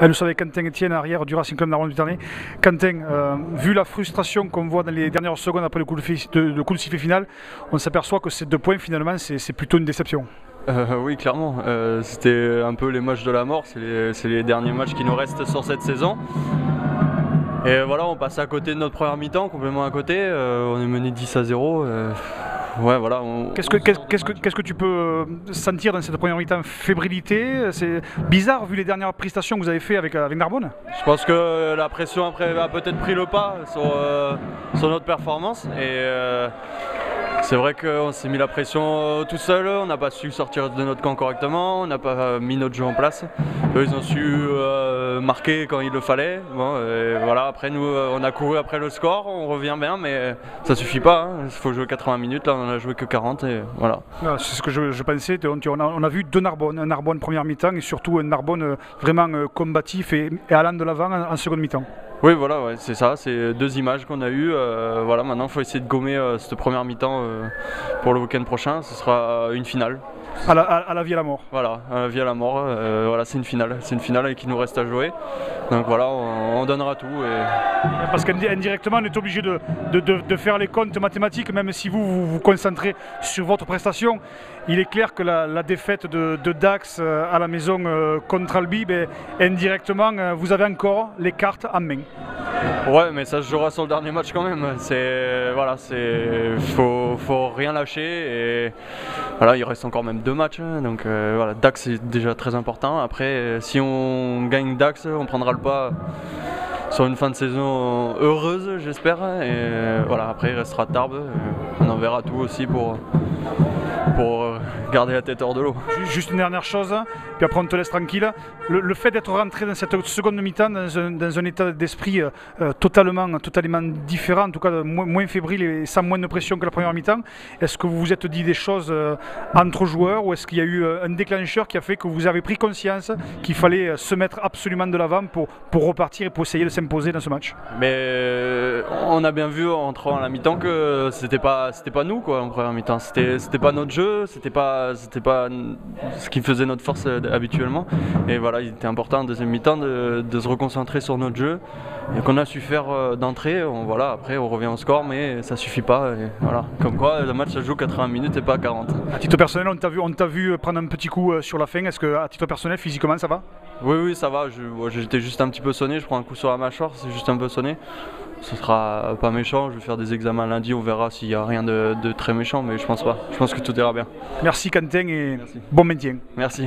Nous sommes avec Quentin Etienne, arrière du Racing Club Narbonne du Tarn. Quentin, vu la frustration qu'on voit dans les dernières secondes après le coup de sifflet final, on s'aperçoit que ces 2 points finalement c'est plutôt une déception. Oui, clairement. C'était un peu les matchs de la mort, c'est les derniers matchs qui nous restent sur cette saison. Et voilà, on passe à côté de notre première mi-temps, complètement à côté. On est mené 10-0. Ouais, voilà. Qu'est-ce que tu peux sentir dans cette première mi-temps? Fébrilité? C'est bizarre vu les dernières prestations que vous avez fait avec Narbonne. Je pense que la pression après a peut-être pris le pas sur notre performance. Et c'est vrai qu'on s'est mis la pression tout seul, on n'a pas su sortir de notre camp correctement, on n'a pas mis notre jeu en place. Eux, ils ont su marquer quand il le fallait. Bon, voilà, après nous, on a couru après le score, on revient bien, mais ça suffit pas. Hein. Il faut jouer 80 minutes, là on en a joué que 40 et voilà. C'est ce que je pensais. On a vu 2 Narbonne, un Narbonne première mi-temps et surtout un Narbonne vraiment combatif et allant de l'avant en seconde mi-temps. Oui, voilà, ouais, c'est ça, c'est 2 images qu'on a eues. Voilà, maintenant il faut essayer de gommer cette première mi-temps pour le week-end prochain. Ce sera une finale. À la vie à la mort. Voilà, à la vie à la mort. Voilà, c'est une finale qui nous reste à jouer. Donc voilà, on donnera tout. Parce qu'indirectement, on est obligé de faire les comptes mathématiques, même si vous vous concentrez sur votre prestation. Il est clair que la défaite de Dax à la maison contre Albi, indirectement, vous avez encore les cartes en main. Ouais, mais ça se jouera sur le dernier match quand même. Voilà, faut rien lâcher et voilà, il reste encore même 2 matchs. Donc voilà, Dax c'est déjà très important. Après, si on gagne Dax, on prendra le pas sur une fin de saison heureuse, j'espère. Et voilà, après il restera Tarbes. On en verra tout aussi pour garder la tête hors de l'eau. Juste une dernière chose, puis après on te laisse tranquille. Le fait d'être rentré dans cette seconde mi-temps dans un état d'esprit totalement différent, en tout cas moins fébrile et sans moins de pression que la première mi-temps, est-ce que vous vous êtes dit des choses entre joueurs ou est-ce qu'il y a eu un déclencheur qui a fait que vous avez pris conscience qu'il fallait se mettre absolument de l'avant pour repartir et pour essayer de s'imposer dans ce match? Mais on a bien vu en entrant à la mi-temps que c'était pas nous quoi en première mi-temps, c'était pas notre jeu, c'était pas ce qui faisait notre force habituellement. Et voilà, il était important en deuxième mi-temps de se reconcentrer sur notre jeu et qu'on a su faire d'entrée. Voilà, après on revient au score, mais ça suffit pas. Et voilà, comme quoi le match ça joue 80 minutes et pas 40. À titre personnel, on t'a vu prendre un petit coup sur la fin. Est-ce que à titre personnel, physiquement, ça va? Oui, ça va. J'étais juste un petit peu sonné. Je prends un coup sur la mâchoire, c'est juste un peu sonné. Ce sera pas méchant, je vais faire des examens lundi, on verra s'il n'y a rien de très méchant, mais je pense pas. Je pense que tout ira bien. Merci Quentin et merci. Bon maintien. Merci.